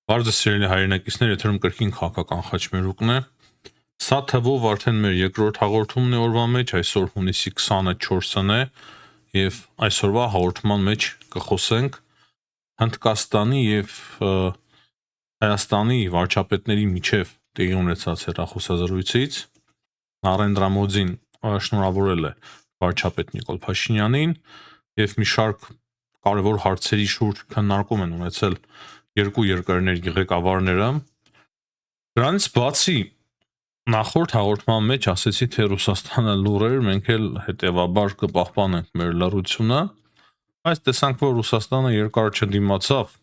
Բարձր սիրելի հայրենակիցներ, եթերում կրկին քաղաքական խաչմերուկն է։ Սա թվով արդեն մեր երկրորդ հաղորդումն է օրվա մեջ, այսօր հունիսի 24-ն է, եւ այսօրվա հաղորդման մեջ կխոսենք Հնդկաստանի եւ Հայաստանի վարչապետների միջև տեղի ունեցած հեռախոսազրույցից։ Նարենդրա Մոդին շնորհավորել է վարչապետ Նիկոլ Փաշինյանին եւ մի շարք կարևոր հարցերի շուրջ քննարկում են ունեցել երկու երկրների ղեկավարները։ Դրանից բացի նախորդ հաղորդման մեջ ասացի, թե Ռուսաստանը լուր էր, մենք էլ հետեւաբար կպահպանենք մեր լռությունը, բայց տեսանք, որ Ռուսաստանը երկար չդիմացավ։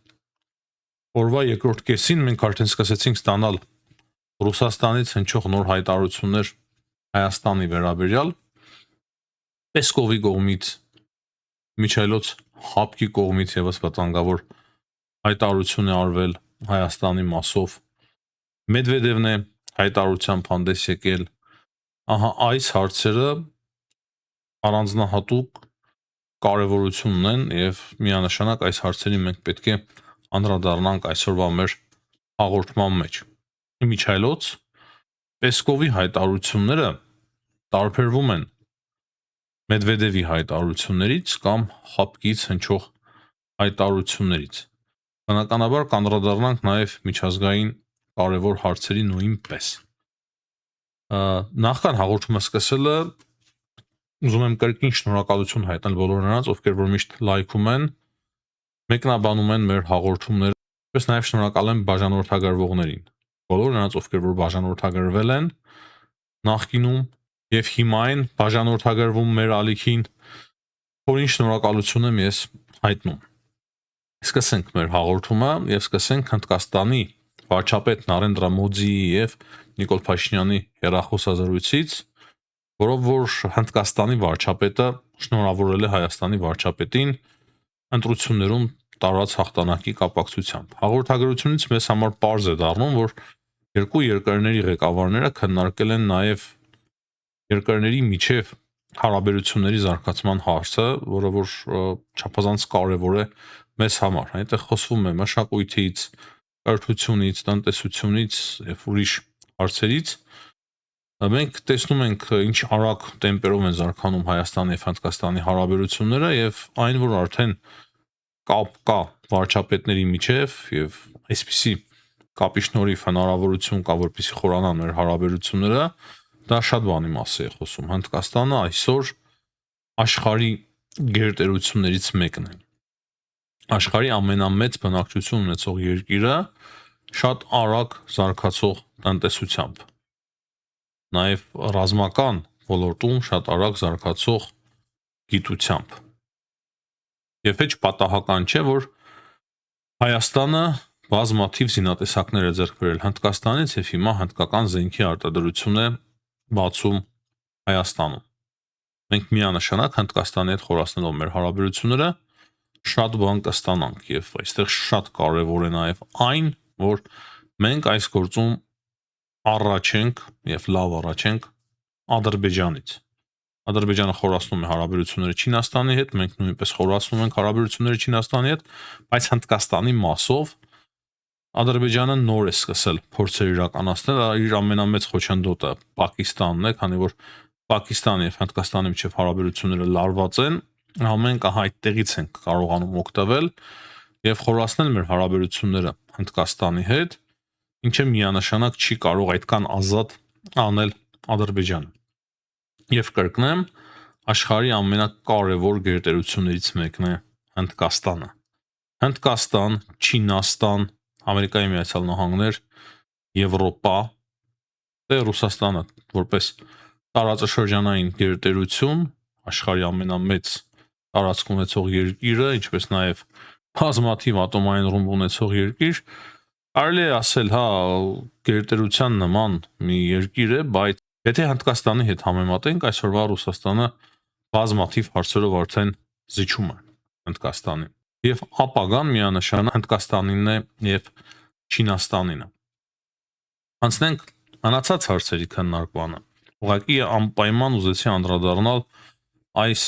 Օրվա երկրորդ կեսին մենք արդեն սկսեցինք ստանալ Ռուսաստանից հնչող նոր հայտարարություններ Հայաստանի վերաբերյալ, Պեսկովի կողմից, Միչայլոց Հապկի կողմից եւս վտանգավոր հայտարարություն է արվել Հայաստանի մասով։ Մեդվեդևն է հայտարարությամբ հանդես եկել։ Ահա այս հարցերը առանձնահատուկ կարևորություն ունեն եւ միանշանակ այս հարցերին մենք պետք է անդրադառնանք այսօրվա մեր հաղորդման մեջ։ Միչայլոց Պեսկովի հայտարարությունները տարբերվում են Մեդվեդևի հայտարարություններից կամ Հապկից հնչող հայտարարություններից։ Բնականաբար կանդրադառնանք նաև միջազգային կարևոր հարցերի նույնպես։ Նախքան հաղորդումը սկսելը ուզում եմ կրկին շնորհակալություն հայտնել բոլոր նրանց, ովքեր որ միշտ լայքում են, մեկնաբանում են մեր հաղորդումները, ինչպես նաև շնորհակալ եմ բաժանորդագրվողներին։ Բոլոր նրանց, ովքեր որ բաժանորդագրվել են նախկինում եւ հիմա են բաժանորդագրվում մեր ալիքին, որին շնորհակալություն եմ ես հայտնում։ Սկսենք մեր հաղորդումը եւ սկսենք Հնդկաստանի վարչապետ Նարենդրա Մոդիի եւ Նիկոլ Փաշինյանի հեռախոսազրույցից, որով որ Հնդկաստանի վարչապետը շնորհավորել է Հայաստանի վարչապետին ընտրություններում տարած հաղթանակի կապակցությամբ։ Հաղորդագրությունից մեզ համար պարզ է դառնում, որ երկու երկրների ղեկավարները քննարկել են նաեւ երկրների միջև հարաբերությունների զարգացման հարցը, որը որ չափազանց կարևոր է մեզ համար։ Այնտեղ խոսվում է մշակույթից, կրթությունից, տնտեսությունից եւ ուրիշ հարցերից։ Մենք տեսնում ենք ինչ արագ տեմպերով են զարգանում Հայաստանի եւ Հնդկաստանի հարաբերությունները եւ այն, որ արդեն կապ կա վարչապետների միջև եւ այսպիսի կապի շնորհիվ հնարավորություն կա, որպեսզի խորանան մեր հարաբերությունները, դա շատ բանի մաս է խոսում։ Հնդկաստանը այսօր աշխարհի գերտերություններից մեկն է։ Աշխարհի ամենամեծ բնակչություն ունեցող երկիրը շատ արագ զարգացող տնտեսությամբ։ Նաև ռազմական ոլորտում շատ արագ զարգացող գիտությամբ։ Եվ հեչ պատահական չէ, որ Հայաստանը բազմաթիվ զինատեսակներ է ձեռք բերել Հնդկաստանից եւ հիմա հնդկական զենքի արտադրություն է բացում Հայաստանում։ Մենք միանշանակ Հնդկաստանի հետ խորացնելով մեր հարաբերությունները շատ բան կստանանք եւ այստեղ շատ կարեւոր է նաեւ այն, որ մենք այս գործում առաջ ենք եւ լավ առաջ ենք Ադրբեջանից։ Ադրբեջանը խորացնում է հարաբերությունները Չինաստանի հետ, մենք նույնպես խորացնում ենք հարաբերությունները Չինաստանի հետ, բայց Հնդկաստանի մասով Ադրբեջանը նոր է սկսել փորձեր իրականացնել, իր ամենամեծ խոչընդոտը Պակիստանն է, քանի որ Պակիստանի եւ Հնդկաստանի միջև հարաբերությունները լարված են, ամեն կահ այդտեղից ենք կարողանում օգտվել եւ խորացնել մեր հարաբերությունները Հնդկաստանի հետ, ինչը միանշանակ չի կարող այդքան ազատ անել Ադրբեջանը։ Եվ կրկնեմ, աշխարհի ամենակարևոր գերտերություններից մեկն է Հնդկաստանը։ Հնդկաստան, Չինաստան, Ամերիկայի Միացյալ Նահանգներ, Եվրոպա, դե Ռուսաստանը որպես տարածաշրջանային գերտերություն, աշխարհի ամենամեծ տարածք ունեցող երկիրը, ինչպես նաև բազմաթիվ ատոմային ռումբ ունեցող երկիր, կարելի է ասել, հա, գերտերության նման մի երկիր է, բայց եթե Հնդկաստանի հետ համեմատենք, այսօրվա Ռուսաստանը բազմաթիվ հարցերով արդեն զիջում է Հնդկաստանին։ Եվ ապագան միանշանակ Հնդկաստանինն է եւ Չինաստանինը։ Անցնենք մնացած հարցերի քննարկմանը։ Ուղղակի անպայման ուզեցի անդրադառնալ այս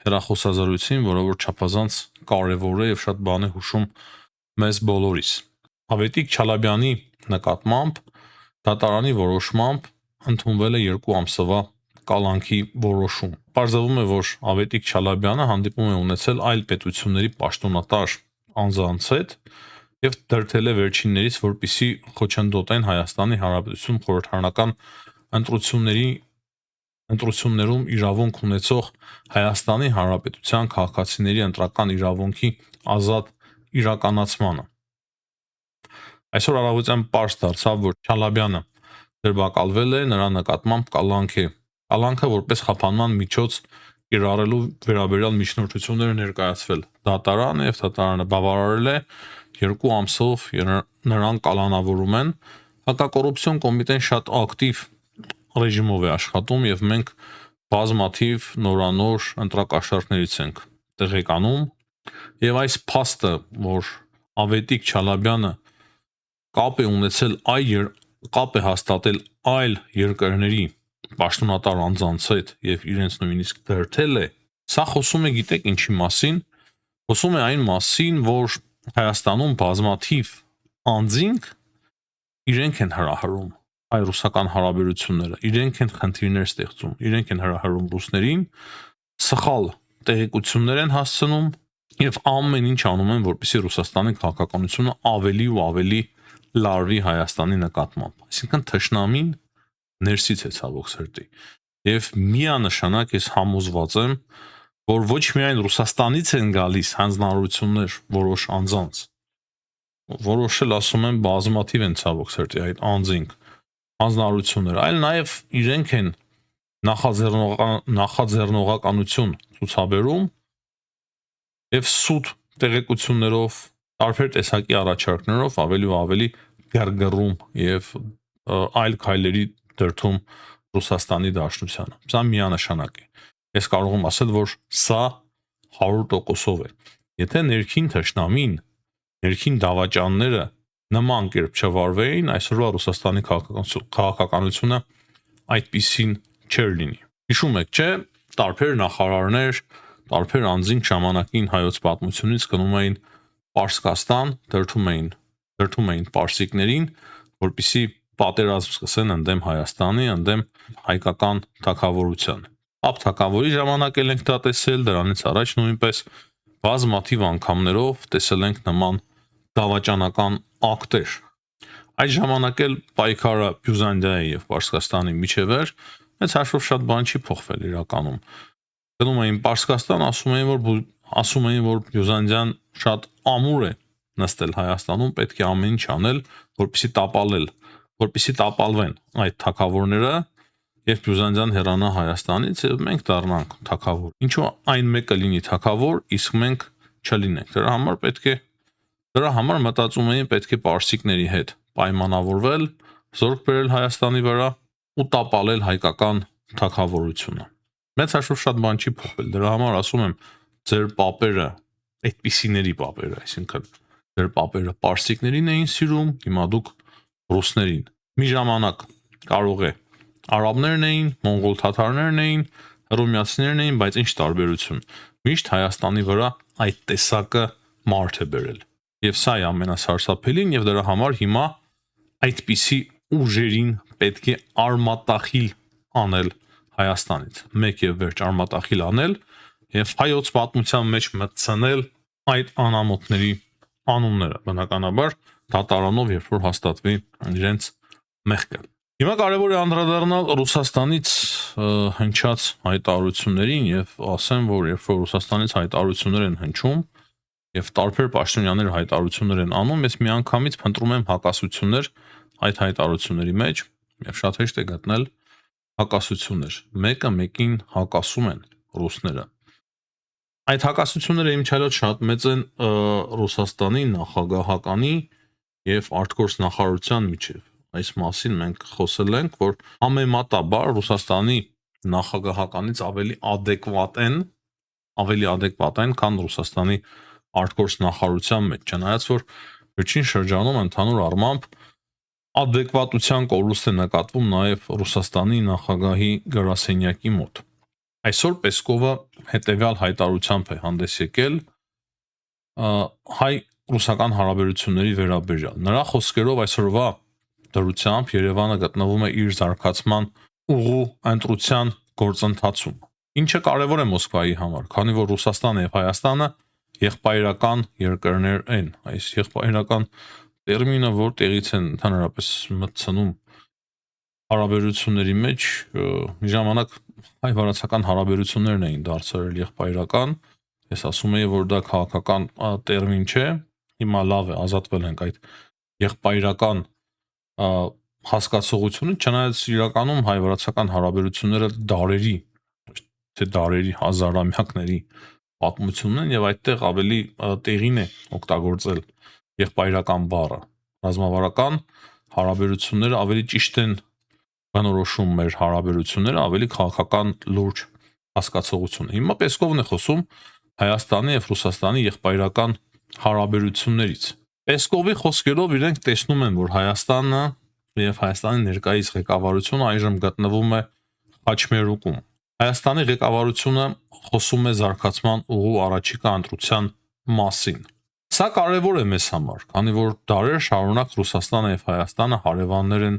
հեռախոսազրույցին, որը որ չափազանց կարևոր է եւ շատ բան է հուշում մեզ բոլորիս։ Ավետիք Չալաբյանի նկատմամբ դատարանի որոշմամբ ընդունվել է 2 ամսվա կալանքի որոշում։ Պարզվում է, որ Ավետիք Չալաբյանը հանդիպում է ունեցել այլ պետությունների պաշտոնատար անձանց հետ եւ դրդել է վերջիններից, որպիսի խոչընդոտեն Հայաստանի Հանրապետություն խորհրդարանական ընտրություններում իրավունք ունեցող Հայաստանի Հանրապետության քաղաքացիների ընտրական իրավունքի ազատ իրականացմանը։ Այսօր առավոտյան պարզ դարձավ, որ Չալաբյանը դրբակալվել է, նրա նկատմամբ կալանք է։ Կալանքը որպես խափանման միջոց կիրառելու վերաբերյալ միջնորդություններ ներկայացվել դատարանը եւ դատարանը բավարարել է 2 ամսով նրան կալանավորում են։ Հակակոռուպցիոն կոմիտեն շատ ակտիվ ռեժիմով է աշխատում եւ մենք բազմաթիվ նորանոր ընտրակաշառքներից ենք տեղեկանում եւ այս փաստը, որ Ավետիք Չալաբյանը կապ է ունեցել կապ է հաստատել այլ երկրների պաշտոնատար անձանց հետ եւ իրենց նույնիսկ դրդել է, սա խոսում է գիտեք ինչի մասին, խոսում է այն մասին, որ Հայաստանում բազմաթիվ անձինք իրենք են հրահրում հայ-ռուսական հարաբերությունները, իրենք են խնդիրներ ստեղծում, իրենք են հրահրում ռուսներին, սխալ տեղեկություններ են հասցնում եւ ամեն ինչ անում են, որպեսզի Ռուսաստանի քաղաքականությունը ավելի ու ավելի լարվի Հայաստանի նկատմամբ։ Այսինքն թշնամին ներսից է ցավոք սրտի։ Եվ միանշանակ ես համոզված եմ, որ ոչ միայն Ռուսաստանից են գալիս հանձնարարություններ որոշ անձանց, որոշել ասում են բազմաթիվ են ցավոք սրտի այդ անձինք հանձնարարություններ, այլ նաև իրենք են նախաձեռնողականություն ցուցաբերում եւ սուտ տեղեկություններով, տարբեր տեսակի առաջարկներով ավելի ու ավելի գռգռում եւ այլ քայլերի դրդում Ռուսաստանի Դաշնությանը։ Սա միանշանակ է։ Ես կարող եմ ասել, որ սա 100%-ով է։ Եթե ներքին թշնամին, ներքին դավաճանները նման կերպ չվարվեին, այսօրվա Ռուսաստանի քաղաքականությունը այդպիսին չէր լինի։ Հիշում եք, չէ՞, տարբեր նախարարներ, տարբեր անձինք ժամանակին հայոց պատմությունից գնում էին Պարսկաստան, դրդում էին պարսիկներին, որպեսզի պատերազմ սկսեն ընդդեմ Հայաստանի, ընդդեմ հայկական թագավորության։ Ապ թագավորի ժամանակ էլ ենք դա տեսել, դրանից առաջ նույնպես բազմաթիվ անգամներով տեսել ենք նման դավաճանական ակտեր։ Այդ ժամանակ էլ պայքարը Բյուզանդիայի եւ Պարսկաստանի միջև էր, բայց հաշվով շատ բան չի փոխվել իրականում։ Գնում էին Պարսկաստան, ասում էին, որ Բյուզանդիան շատ ամուր է նստել Հայաստանում, պետք է ամեն ինչ անել, որպեսզի տապալվեն այդ թագավորները եւ Բյուզանդիան հեռանա Հայաստանից եւ մենք դառնանք թագավոր։ Ինչու այն մեկը լինի թագավոր, իսկ մենք չլինենք։ Դրա համար մտածում էին պետք է պարսիկների հետ պայմանավորվել, զորք բերել Հայաստանի վրա ու տապալել հայկական թագավորությունը։ Մեծ հաշվով շատ բան չի փոխվել։ Դրա համար ասում եմ, ձեր պապերը, այդպիսիների պապերը, այսինքն ձեր պապերը պարսիկներին էին սիրում, հիմա դուք ռուսներին։ Մի ժամանակ կարող է արաբներն էին, մոնղոլ թաթարներն էին, հռոմեացիներն էին, բայց ինչ տարբերություն։ Միշտ Հայաստանի վրա այդ տեսակը մարդ է բերել։ Եվ սա է ամենասարսափելին եւ դրա համար հիմա այդպիսի ուժերին պետք է արմատախիլ անել Հայաստանից։ Մեկ եւ վերջ արմատախիլ անել եւ հայոց պատմության մեջ մտցնել այդ անամոթների անունները, բնականաբար դատարանով, երբ որ հաստատվի իրենց մեղքը։ Հիմա կարևոր է անդրադառնալ Ռուսաստանից հնչած հայտարարություններին եւ ասեմ, որ երբ որ Ռուսաստանից հայտարարություններ են հնչում եւ տարբեր պաշտոնյաներ հայտարարություններ են անում, ես միանգամից փնտրում եմ հակասություններ այդ հայտարարությունների մեջ եւ շատ հեշտ է գտնել հակասություններ։ Մեկը մեկին հակասում են ռուսները։ Այդ հակասությունները իմչալոց շատ մեծ են Ռուսաստանի նախագահականի եւ արտգործ նախարարության միջեւ։ Այս մասին մենք խոսել ենք, որ համեմատաբար Ռուսաստանի նախագահականից ավելի adekvat են, քան Ռուսաստանի արտգործ նախարարության մեջ, չնայած որ վերջին շրջանում ընդհանուր առմամբ adekvatության կորուստ է նկատվում նաև Ռուսաստանի նախագահի գրասենյակի մոտ։ Այսօր Պեսկովը հետևյալ հայտարարությամբ է հանդես եկել հայ ռուսական հարաբերությունների վերաբերյալ։ Նրա խոսքերով այսօրվա դրությամբ Երևանը գտնվում է իր զարգացման ուղու ընտրության գործընթացում։ Ինչը կարևոր է Մոսկվայի համար, քանի որ Ռուսաստանը եւ Հայաստանը եղբայրական երկրներ են։ Այս եղբայրական տերմինը որտեղից են ընդհանրապես մտցնում հարաբերությունների մեջ, մի ժամանակ հայ-վարացական հարաբերություններն էին դարձել եղբայրական։ Ես ասում եի, որ դա քաղաքական տերմին չէ, հիմա լավ է, ազատվել ենք այդ եղբայրական հասկացողությունը, չնայած իրականում հայ-վրացական հարաբերությունները դարերի, թե դարերի, հազարամյակների պատմությունն են եւ այդտեղ ավելի տեղին է օգտագործել եղբայրական բառը։ Ռազմավարական հարաբերությունները ավելի ճիշտ են բնորոշում մեր հարաբերությունները, ավելի քաղաքական լուրջ հասկացողություն։ Հիմա Պեսկովն է խոսում Հայաստանի եւ Ռուսաստանի եղբայրական հարաբերություններից։ Պեսկովի խոսքերով իրենք տեսնում են, որ Հայաստանը եւ Հայաստանի ներկայիս ղեկավարությունը այժմ գտնվում է խաչմերուկում։ Հայաստանի ղեկավարությունը խոսում է զարգացման ուղու առաջիկա ընտրության մասին։ Սա կարևոր է մեզ համար, քանի որ դարեր շարունակ Ռուսաստանը եւ Հայաստանը հարևաններ են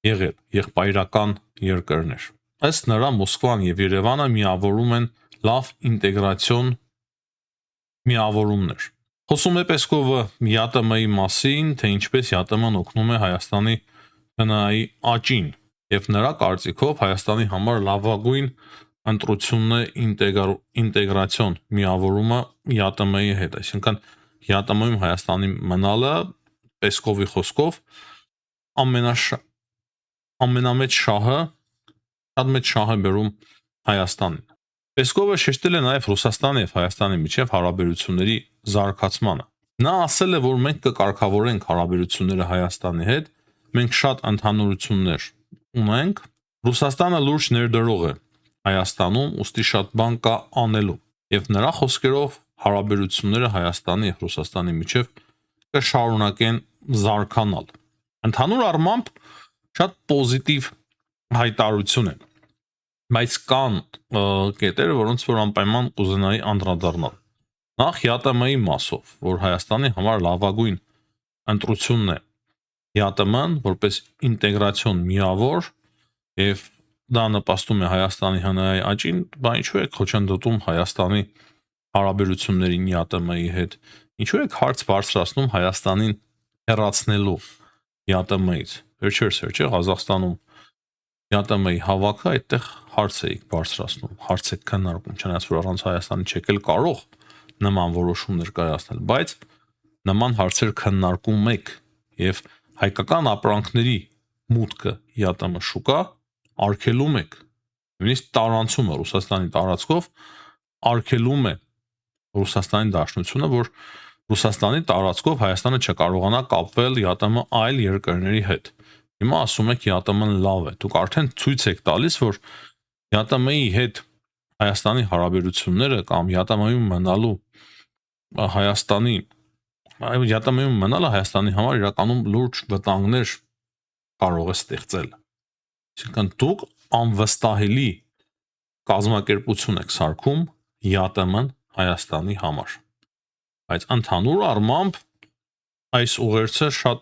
եղել, եղբայրական երկրներ։ Ըստ նրա Մոսկվան եւ Երևանը միավորում են լավ ինտեգրացիոն միավորումներ։ Խոսում է Պեսկովը ԵԱՏՄ-ի մասին, թե ինչպես ԵԱՏՄ-ն օգնում է Հայաստանի ՀՆԱ-ի աճին, եւ նրա կարծիքով Հայաստանի համար լավագույն ընտրությունն է ինտեգրացիոն միավորումը ԵԱՏՄ-ի հետ, այսինքն ԵԱՏՄ-ում Հայաստանի մնալը Պեսկովի խոսքով ամենամեծ շահը, շատ մեծ շահ է բերում Հայաստանին։ Պեսկովը շեշտել է նաև Ռուսաստանի եւ Հայաստանի միջև հարաբերությունների զարգացմանը։ Նա ասել է, որ մենք կկարգավորենք հարաբերությունները Հայաստանի հետ, մենք շատ ընդհանուրություններ ունենք, Ռուսաստանը լուրջ ներդրող է Հայաստանում, ուստի շատ բան կա անելու։ Եվ նրա խոսքերով հարաբերությունները Հայաստանի եւ Ռուսաստանի միջև կշարունակեն զարգանալ։ Ընդհանուր առմամբ շատ պոզիտիվ հայտարարություն է, բայց կան կետեր, որոնց որ անպայման կուզենայի անդրադառնալ։ Նախ ԵԱՏՄ-ի մասով, որ Հայաստանի համար լավագույն ընտրությունն է ԵԱՏՄ-ն որպես ինտեգրացիոն միավոր եւ դա նպաստում է Հայաստանի ՀՆԱ-ի աճին, բա ինչու է քոչընդոտում Հայաստանի հարաբերություններին ԵԱՏՄ-ի հետ, ինչու է հարց բարձրացնում Հայաստանին հեռացնելու ԵԱՏՄ-ից։ Վերջերս էր, չէ՞, Ղազախստանում ԵԱՏՄ-ի հավաքը, այդտեղ հարց էիք բարձրացնում, հարց եք քննարկում, չնայած որ առանց Հայաստանի չեք էլ կարող նման որոշումներ կայացնել, բայց նման հարցեր քննարկում եք եւ հայկական ապրանքների մուտքը ԵԱՏՄ շուկա արգելում եք, նույնիսկ տարանցումը Ռուսաստանի տարածքով արգելում է Ռուսաստանի Դաշնությունը, որ Ռուսաստանի տարածքով Հայաստանը չկարողանա կապվել ԵԱՏՄ այլ երկրների հետ։ Հիմա ասում եք ԵԱՏՄ-ն լավ է։ Դուք արդեն ցույց եք տալիս, որ ԵԱՏՄ-ի հետ Հայաստանի հարաբերությունները կամ ԵԱՏՄ-ում մնալու ԵԱՏՄ-ում մնալը Հայաստանի համար իրականում լուրջ վտանգներ կարող է ստեղծել։ Այսինքն դուք անվստահելի կազմակերպություն եք սարքում ԵԱՏՄ-ն Հայաստանի համար։ Բայց ընդհանուր առմամբ այս ուղերձը շատ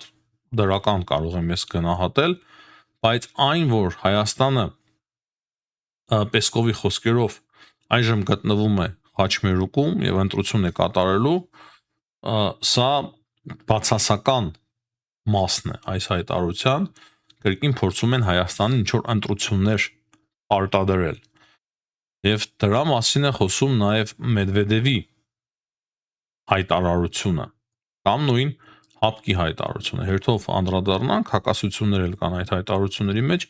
դրական կարող եմ ես գնահատել, բայց այն, որ Հայաստանը Պեսկովի խոսքերով այժմ գտնվում է խաչմերուկում եւ ընտրություն է կատարելու, սա բացասական մասն է այս հայտարարության, կրկին փորձում են Հայաստանին ինչ որ ընտրություններ արտադրել։ Եվ դրա մասին է խոսում նաեւ Մեդվեդևի հայտարարությունը կամ նույն հապկի հայտարարությունը։ Հերթով անդրադառնանք, հակասություններ էլ կան այդ հայտարարությունների մեջ,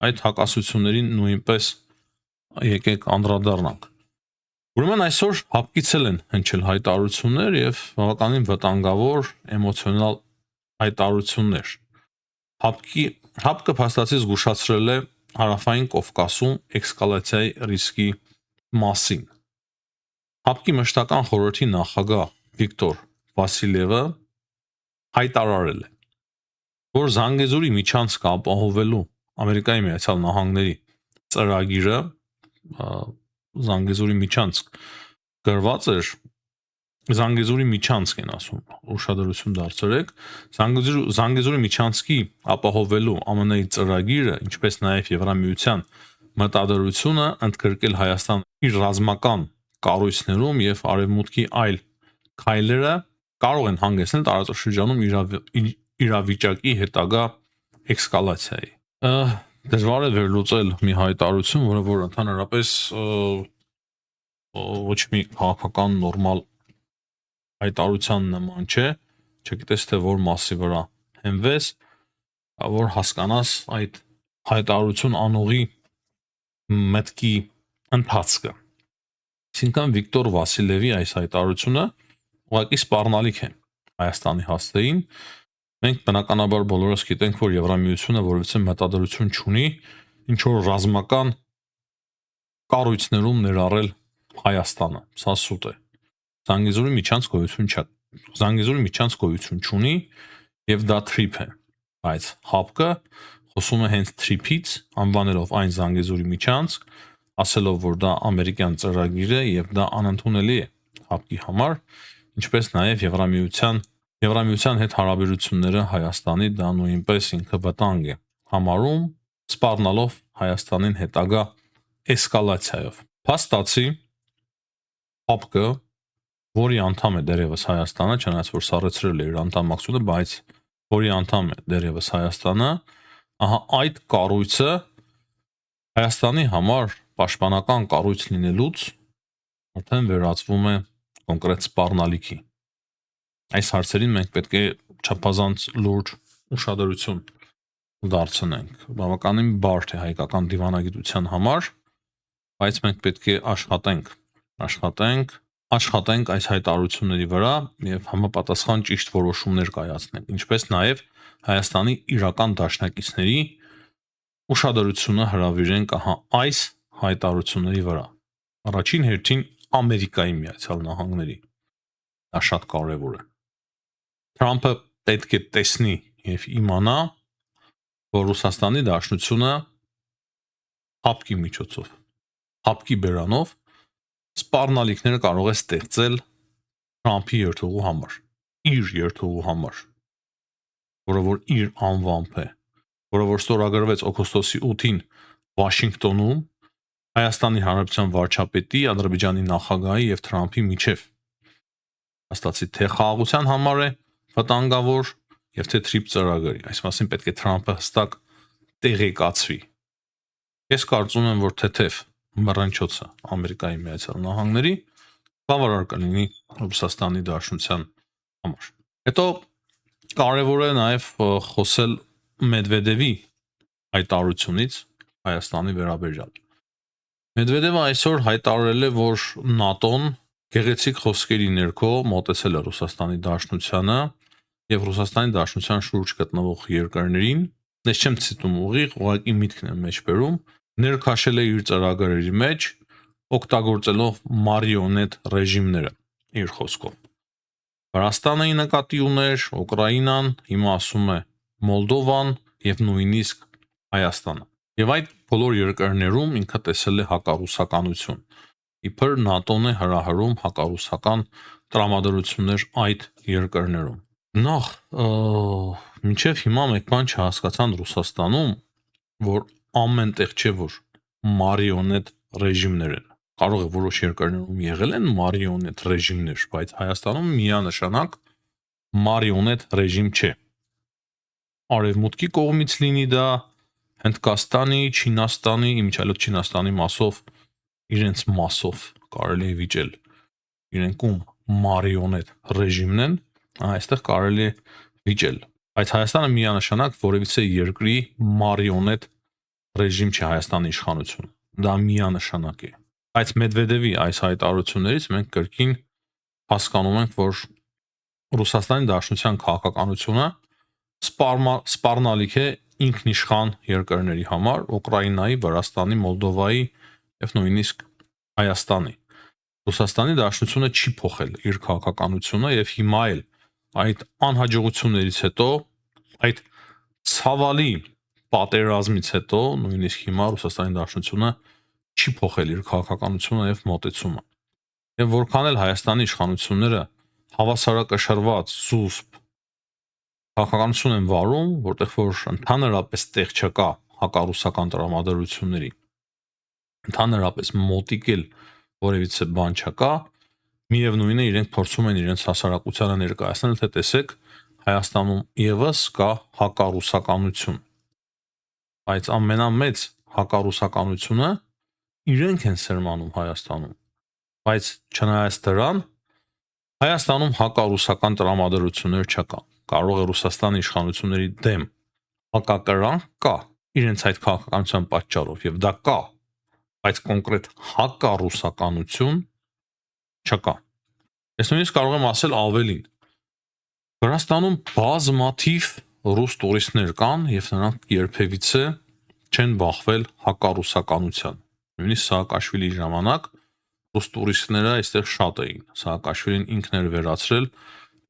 այդ հակասություններին նույնպես եկեք անդրադառնանք։ Ուրեմն այսօր հապկից էլ են հնչել հայտարարություններ եւ բավականին վտանգավոր էմոցիոնալ հայտարարություններ։ Հապկը փաստացի զգուշացրել է Հարավային Կովկասում էսկալացիայի ռիսկի մասին։ Հապկի մշտական խորհրդի նախագահ Վիկտոր Վասիլևը հայտարարել է, որ Զանգեզուրի միջանցքը ապահովելու Ամերիկայի Միացյալ Նահանգների ծրագիրը Զանգեզուրի միջանցք գրված էր Զանգեզուրի միջանցք են ասում, ուշադրություն դարձրեք, Զանգեզուրի միջանցքի ապահովելու ԱՄՆ-ի ծրագիրը, ինչպես նաև Եվրամիության մտադրությունը ընդգրկել Հայաստան իր ռազմական կառույցներում եւ արևմուտքի այլ քայլերը կարող են հանգեցնել տարածաշրջանում իրավիճակի հետագա էսկալացիայի։ Դժվար է վերլուծել մի հայտարարություն, որը որ ընդհանրապես ոչ մի քաղաքական նորմալ հայտարարության նման չէ, չգիտես թե որ մասի վրա հենվես, որ հասկանաս այդ հայտարարություն անողի մտքի ընթացքը։ Այսինքն Վիկտոր Վասիլևի այս հայտարարությունը ուղղակի սպառնալիք է Հայաստանի հասցեին։ Մենք բնականաբար բոլորս գիտենք, որ Եվրամիությունը որևէ մտադրություն չունի ինչ որ ռազմական կառույցներում ներառել Հայաստանը։ Սա սուտ է։ Զանգեզուրի միջանց գոյություն չունի եւ դա թրիփ է, բայց ՀԱՊԿ-ը խոսում է հենց թրիփից, անվանելով այն Զանգեզուրի միջանցք, ասելով որ դա ամերիկյան ծրագիր է եւ դա անընդունելի է ՀԱՊԿ-ի համար, ինչպես նաեւ Եվրամիության հետ հարաբերությունները Հայաստանի դա նույնպես ինքը վտանգ է համարում, սպառնալով Հայաստանին հետագա էսկալացիայով։ Փաստացի ՀԱՊԿ-ը, որի անդամ է դերևս Հայաստանը, չնայած որ սառեցրել է իր անդամակցությունը, բայց որի անդամ է դերևս Հայաստանը, ահա այդ կառույցը Հայաստանի համար պաշտպանական կառույց լինելուց արդեն վերածվում է կոնկրետ սպառնալիքի։ Այս հարցերին մենք պետք է չափազանց լուրջ ուշադրություն դարձնենք։ Բավականին բարդ է հայկական դիվանագիտության համար, բայց մենք պետք է աշխատենք այս հայտարարությունների վրա եւ համապատասխան ճիշտ որոշումներ կայացնենք, ինչպես նաեւ Հայաստանի իրական դաշնակիցների ուշադրությունը հրավիրենք ահա այս հայտարարությունների վրա։ Առաջին հերթին Ամերիկայի Միացյալ Նահանգների։ Դա շատ կարևոր է։ Թրամփը պետք է տեսնի եւ իմանա, որ Ռուսաստանի Դաշնությունը ՀԱՊԿ-ի միջոցով, ՀԱՊԿ-ի բերանով սպառնալիքները կարող է ստեղծել Թրամփի երթուղու համար, իր երթուղու համար, որը որ իր անվամբ է, որը որ ստորագրվեց օգոստոսի 8-ին Վաշինգտոնում Հայաստանի Հանրապետության վարչապետի, Ադրբեջանի նախագահի եւ Թրամփի միջև։ Հաստատի թե խաղաղության համար է վտանգավոր եւ թե թրիփ ծրագրի։ Այս մասին պետք է Թրամփը հստակ տեղեկացվի։ Ես կարծում եմ, որ թեթև մռնչոցը Ամերիկայի Միացյալ Նահանգների բավարար կլինի Ռուսաստանի Դաշնության համար։ Հետո կարևոր է նաեւ խոսել Մեդվեդևի հայտարարությունից Հայաստանի վերաբերյալ։ Մեդվեդևը այսօր հայտարարել է, որ ՆԱՏՕ-ն գեղեցիկ խոսքերի ներքո մոտեցել է Ռուսաստանի Դաշնությանը եւ Ռուսաստանի Դաշնության շուրջ գտնվող երկրներին, ես չեմ ցիտում ուղիղ, ուղղակի միտքն եմ մեջ բերում, ներքաշել է իր ծրագրերի մեջ, օգտագործելով մարիոնետ ռեժիմները, իր խոսքով։ Վրաստանը նկատի ուներ, Ուկրաինան, հիմա ասում է Մոլդովան եւ նույնիսկ Հայաստանը։ Եվ այդ բոլոր երկրներում ինքը տեսել է հակառուսականություն։ Իբր ՆԱՏՕ-ն է հրահրում հակառուսական տրամադրություններ այդ երկրներում։ Նախ մինչև հիմա մեկ բան չհասկացան Ռուսաստանում, որ ամենտեղ չէ որ մարիոնետ ռեժիմներ են։ Կարող է որոշ երկրներում եղել են մարիոնետ ռեժիմներ, բայց Հայաստանում միանշանակ մարիոնետ ռեժիմ չէ։ Արևմուտքի կողմից լինի դա Հնդկաստանի, Չինաստանի, իմիջիայլոց Չինաստանի իրենց մասով կարելի է վիճել իրենք ում մարիոնետ ռեժիմն են, այստեղ կարելի է վիճել, բայց Հայաստանը միանշանակ որևիցե երկրի մարիոնետ ռեժիմ չէ Հայաստանի իշխանություն, դա միանշանակ է, բայց Մեդվեդևի այս հայտարարություններից մենք կրկին հասկանում ենք, որ Ռուսաստանի Դաշնության քաղաքականությունը սպառնալիք է ինքնիշխան երկրների համար, Ուկրաինայի, Վրաստանի, Մոլդովայի եւ նույնիսկ Հայաստանի։ Ռուսաստանի Դաշնությունը չի փոխել իր քաղաքականությունը եւ հիմա էլ այդ անհաջողություններից հետո, այդ ցավալի պատերազմից հետո, նույնիսկ հիմա Ռուսաստանի Դաշնությունը չի փոխել իր քաղաքականությունը եւ մոտեցումը։ Եվ որքան էլ Հայաստանի իշխանությունները հավասարակշռված զուսպ քաղաքականություն են վարում, որտեղ որ ընդհանրապես տեղ չկա հակառուսական տրամադրությունների, ընդհանրապես մոտիկ էլ որևիցե բան չկա, միևնույն է իրենք փորձում են իրենց հասարակությանը ներկայացնել, թե տեսեք Հայաստանում եւս կա հակառուսականություն, բայց ամենամեծ հակառուսականությունը իրենք են սերմանում Հայաստանում, բայց չնայած դրան Հայաստանում հակառուսական տրամադրություններ չկա, կարող է Ռուսաստանի իշխանությունների դեմ հակակրանք կա իրենց այդ քաղաքականության պատճառով եւ դա կա, բայց կոնկրետ հակառուսականություն չկա։ Ես նույնիսկ կարող եմ ասել ավելին։ Վրաստանում բազմաթիվ ռուս տուրիստներ կան եւ նրանք երբևիցե չեն բախվել հակառուսականության։ Նույնիսկ Սաակաշվիլի ժամանակ ռուս տուրիստները այստեղ շատ էին։ Սաակաշվիլին ինքն էր վերացրել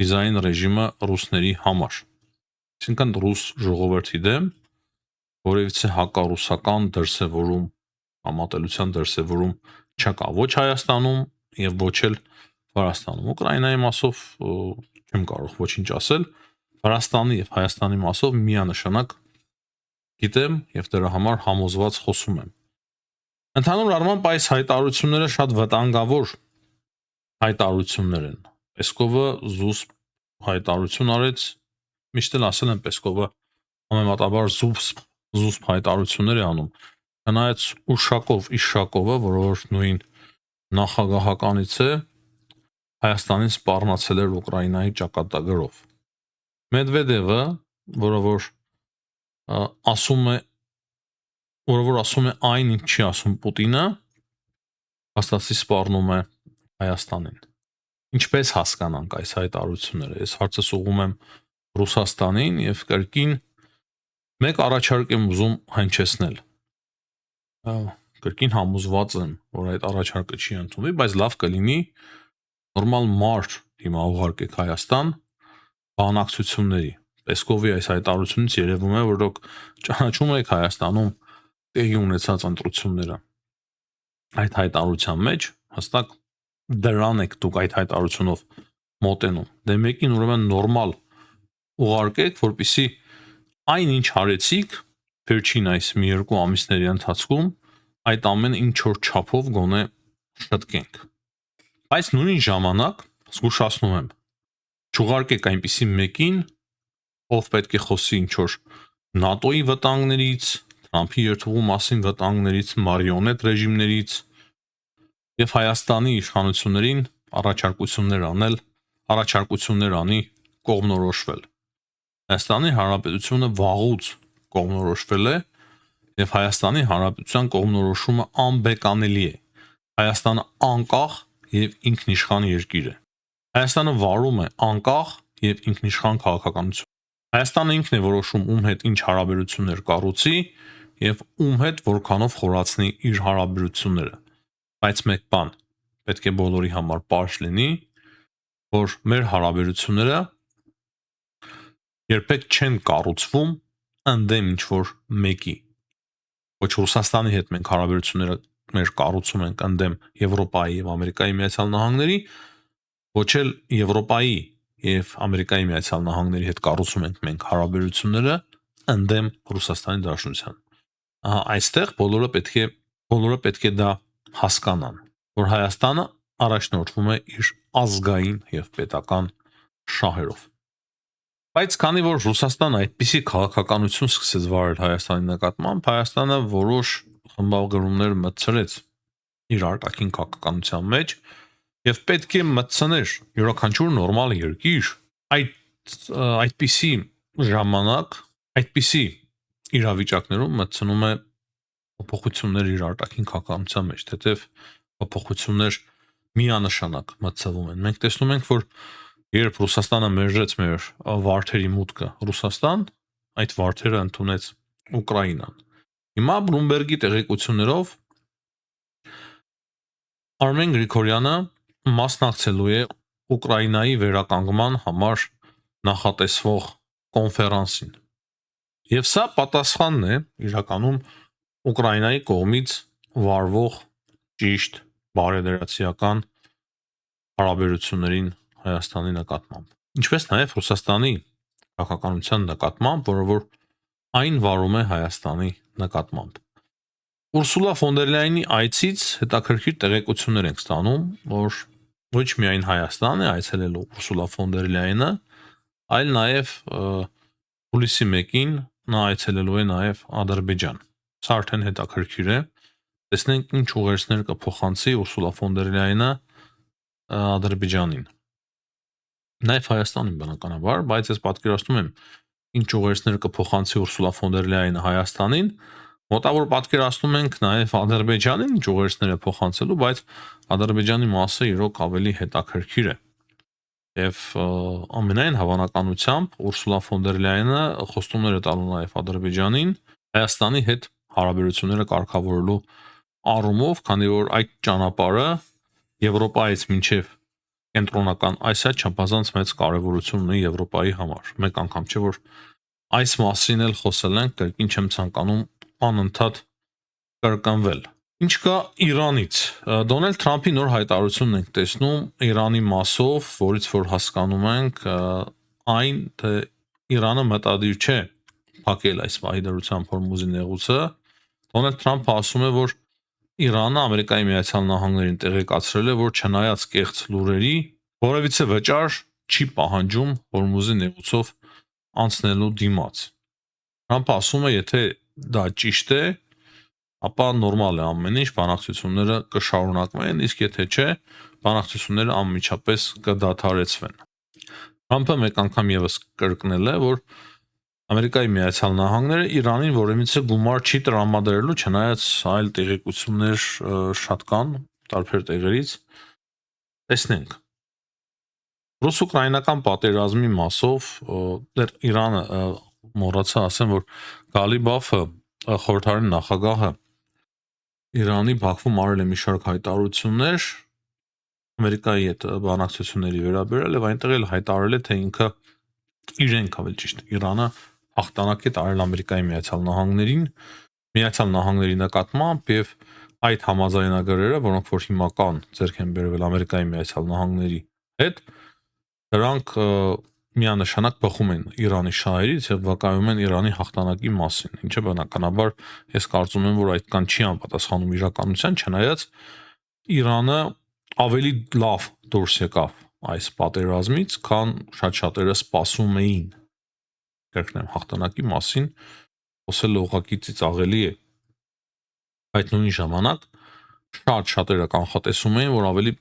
վիզային ռեժիմը ռուսների համար։ Այսինքն ռուս ժողովրդի դեմ որևիցե հակառուսական դրսևորում, համատելության դրսևորում չկա ոչ Հայաստանում եւ ոչ էլ Վրաստանում։ Ուկրաինայի մասով չեմ կարող ոչինչ ասել, Վրաստանի եւ Հայաստանի մասով միանշանակ գիտեմ եւ դրա համար համոզված խոսում եմ։ Ընդհանուր առմամբ այս հայտարարությունները շատ վտանգավոր հայտարարություններ են։ Պեսկովը զուսպ հայտարարություն արեց, միշտ էլ ասել եմ Պեսկովը համեմատաբար զուսպ հայտարարություններ է անում։ Չնայած Իշակովը, որը որ նույն նախագահականից է, Հայաստանին սպառնացել էր Ուկրաինայի ճակատագրով։ Մեդվեդևը, որը որ ասում է այն, ինչ չի ասում Պուտինը, հաստատի սպառնում է Հայաստանին։ Ինչպես հասկանանք այս հայտարարությունները։ Ես հարցս ուղղում եմ Ռուսաստանին եւ կրկին մեկ առաջարկ եմ ուզում հնչեցնել։ Կրկին համոզված եմ, որ այդ առաջարկը չի ընդունվի, բայց լավ կլինի նորմալ մարդ հիմա ուղարկեք Հայաստան բանակցությունների։ Պեսկովի այս հայտարարությունից երևում է, որ դուք ճանաչում եք Հայաստանում տեղի ունեցած ընտրությունները։ Այդ հայտարարության մեջ հստակ դրան եք դուք այդ հայտարարությունով մոտենում։ Դե մեկին ուրեմն նորմալ ուղարկեք, որպեսզի այնինչ արեցիք վերջին այս մի երկու ամիսների ընթացքում այդ ամենը ինչ որ չափով գոնե շտկենք։ Բայց նույն ժամանակ զգուշացնում եմ, չուղարկեք այնպիսի մեկին, ով պետք է խոսի ինչ որ ՆԱՏՕ-ի վտանգներից, Թրամփի երթուղու մասին վտանգներից, մարիոնետ ռեժիմներից եւ Հայաստանի իշխանություններին առաջարկություններ անի կողմնորոշվել։ Հայաստանի Հանրապետությունը վաղուց կողմնորոշվել է եւ Հայաստանի Հանրապետության կողմնորոշումը անբեկանելի է։ Հայաստանը անկախ եւ ինքնիշխան երկիր է։ Հայաստանը վարում է անկախ եւ ինքնիշխան քաղաքականություն։ Հայաստանը ինքն է որոշում ում հետ ինչ հարաբերություններ կառուցի եւ ում հետ որքանով խորացնի իր հարաբերությունները։ Բայց մեկ բան պետք է բոլորի համար պարզ լինի, որ մեր հարաբերությունները երբեք չեն կառուցվում ընդդեմ ինչ որ մեկի։ Ոչ Ռուսաստանի հետ մենք հարաբերությունները մեր կառուցում ենք ընդդեմ Եվրոպայի եւ Ամերիկայի Միացյալ Նահանգների, ոչ էլ Եվրոպայի եւ Ամերիկայի Միացյալ Նահանգների հետ կառուցում ենք մենք հարաբերությունները ընդդեմ Ռուսաստանի Դաշնության։ Այստեղ բոլորը պետք է դա հասկանան, որ Հայաստանը առաջնորդվում է իր ազգային եւ պետական շահերով։ Բայց քանի որ Ռուսաստանը այդպիսի քաղաքականություն սկսեց վարել Հայաստանի նկատմամբ, Հայաստանը որոշ խմբագրումներ մտցրեց իր արտաքին քաղաքականության մեջ եւ պետք է մտցներ յուրաքանչյուր նորմալ երկիր այդպիսի ժամանակ, այդպիսի իրավիճակներում մտցնում է փոփոխություններ իր արտաքին քաղաքականության մեջ, թեթև փոփոխություններ միանշանակ մտցվում են։ Մենք տեսնում ենք, որ երբ Ռուսաստանը մերժեց մեր վարդերի մուտքը Ռուսաստան, այդ վարդերը ընդունեց Ուկրաինան։ Հիմա Բլումբերգի տեղեկություններով Արմեն Գրիգորյանը մասնակցելու է Ուկրաինայի վերականգնման համար նախատեսվող կոնֆերանսին։ Եվ սա պատասխանն է իրականում Ուկրաինայի կողմից վարվող ճիշտ բարեդրացիական հարաբերություններին Հայաստանի նկատմամբ։ Ինչպես նաև Ռուսաստանի քաղաքականության նկատմամբ, որը որ այն վարում է Հայաստանի նկատմամբ։ Ուրսուլա ֆոն դեր Լայենի այցից հետաքրքիր տեղեկություններ ենք ստանում, որ ոչ միայն Հայաստան է այցելելու Ուրսուլա ֆոն դեր Լայենը, այլ նաև հուլիսի 1-ին նա այցելելու է նաև Ադրբեջան։ Սա արդեն հետաքրքիր է։ Տեսնենք ինչ ուղերձներ կփոխանցի Ուրսուլա ֆոն դեր Լայենը Ադրբեջանին։ Նաև Հայաստանին բնականաբար, բայց ես պատկերացնում եմ ինչ ուղերձներ կփոխանցի Ուրսուլա ֆոն դեր Լայենը Հայաստանին, մոտավոր պատկերացնում ենք նաև Ադրբեջանին ինչ ուղերձներ է փոխանցելու, բայց Ադրբեջանի մասը իրոք ավելի հետաքրքիր է։ Եվ ամենայն հավանականությամբ Ուրսուլա ֆոն դեր Լայենը խոստումներ է տալու նաև Ադրբեջանին Հայաստանի հետ հարաբերությունները կարգավորելու առումով, քանի որ այդ ճանապարհը Եվրոպայից մինչև կենտրոնական Ասիա չափազանց մեծ կարևորություն ունի Եվրոպայի համար։ Մեկ անգամ չէ որ այս մասին էլ խոսել ենք, կրկին չեմ ցանկանում անընդհատ կրկնվել։ Ինչ կա Իրանից։ Դոնալդ Թրամփի նոր հայտարարությունն ենք տեսնում Իրանի մասով, որից որ հասկանում ենք այն, թե Իրանը մտադիր չէ փակել այս վահի դրությամբ Հորմուզի նեղուցը։ Դոնալդ Թրամփը ասում է, որ Իրանը Ամերիկայի Միացյալ Նահանգներին տեղեկացրել է, որ չնայած կեղծ լուրերի, որևիցե վճար չի պահանջում Հորմուզի նեղուցով անցնելու դիմաց։ Թրամփը ասում է, եթե դա ճիշտ է, ապա նորմալ է ամեն ինչ, բանակցությունները կշարունակվեն, իսկ եթե չէ, բանակցությունները անմիջապես կդադարեցվեն։ Թրամփը մեկ անգամ եւս կրկնել է, որ Ամերիկայի Միացյալ Նահանգները Իրանին որևիցե գումար չի տրամադրելու, չնայած այլ տեղեկություններ շատ կան տարբեր տեղերից։ Տեսնենք։ Ռուս-ուկրաինական պատերազմի մասով դեռ Իրանը մոռացա ասեմ, որ Գալիբաֆը խորհրդարանի նախագահը Իրանի Բաքվում արել է մի շարք հայտարարություններ Ամերիկայի հետ բանակցությունների վերաբերյալ եւ այնտեղ էլ հայտարարել է, թե ինքը իրենք ավելի ճիշտ Իրանը հաղթանակ է տարել Ամերիկայի Միացյալ Նահանգների նկատմամբ եւ այդ համաձայնագրերը, որոնք որ հիմա կան ձեռք են բերվել Ամերիկայի Միացյալ Նահանգների հետ, դրանք միանշանակ բխում են Իրանի շահերից եւ վկայում են Իրանի հաղթանակի մասին, ինչը բնականաբար ես կարծում եմ, որ այդքան չի անպատասխանում իրականության, չնայած Իրանը ավելի լավ դուրս եկավ այս պատերազմից, քան շատ շատերը սպասում էին։ Կրկնեմ, հաղթանակի մասին խոսելը ուղղակի ծիծաղելի է։ Այդ նույն ժամանակ շատ շատերը կանխատեսում էին, որ ավելի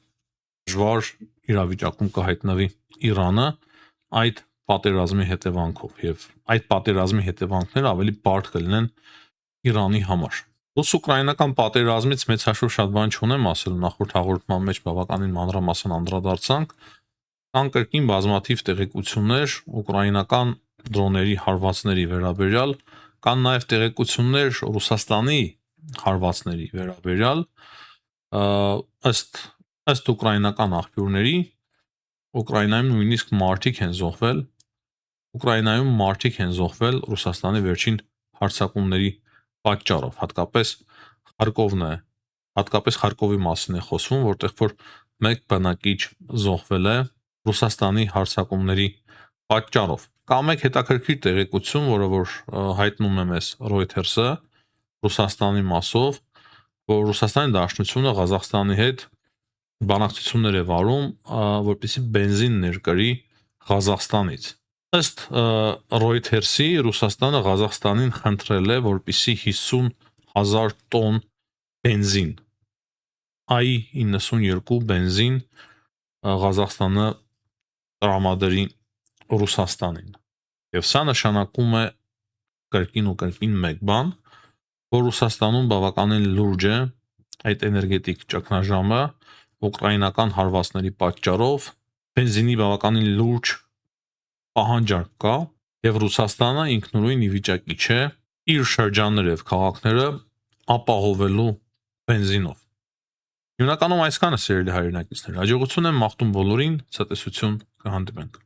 դժվար իրավիճակում կհայտնվի Իրանը այդ պատերազմի հետևանքով եւ այդ պատերազմի հետևանքները ավելի բարդ կլինեն Իրանի համար։ Ռուս-ուկրաինական պատերազմից մեծ հաշվով շատ բան չունեմ ասել, նախորդ հաղորդման մեջ բավականին մանրամասն անդրադարձանք, կան կրկին բազմաթիվ տեղեկություններ ուկրաինական դրոների հարվածների վերաբերյալ, կան նաև տեղեկություններ Ռուսաստանի հարվածների վերաբերյալ, ըստ ուկրաինական աղբյուրների Ուկրաինայում նույնիսկ մարդիկ են զոհվել Ռուսաստանի վերջին հարձակումների պատճառով, հատկապես Խարկովի մասին է խոսվում, որտեղ որ մեկ բնակիչ զոհվել է Ռուսաստանի հարձակումների պատճառով։ Կա մեկ հետաքրքիր տեղեկություն, որը որ հայտնում է մեզ Reuters-ը Ռուսաստանի մասով, որ Ռուսաստանի Դաշնությունը Ղազախստանի հետ բանակցություններ է վարում, որպեսզի բենզին ներկրի Ղազախստանից։ Ըստ Reuters-ի Ռուսաստանը Ղազախստանին խնդրել է, որպեսզի 50,000 տոն բենզին, I-92 բենզին Ղազախստանը տրամադրի Ռուսաստանին։ Եվ սա նշանակում է կրկին մեկ բան, որ Ռուսաստանում բավականին լուրջ է այդ էներգետիկ ճգնաժամը ուկրաինական հարվածների պատճառով, բենզինի բավականին լուրջ պահանջարկ կա եւ Ռուսաստանը ինքնուրույն ի վիճակի չէ իր շրջանները եւ քաղաքները ապահովելու բենզինով։ Հիմնականում այսքանը սիրելի հայրենակիցներ, հաջողություն եմ մաղթում բոլորին, ցտեսություն, կհանդիպենք։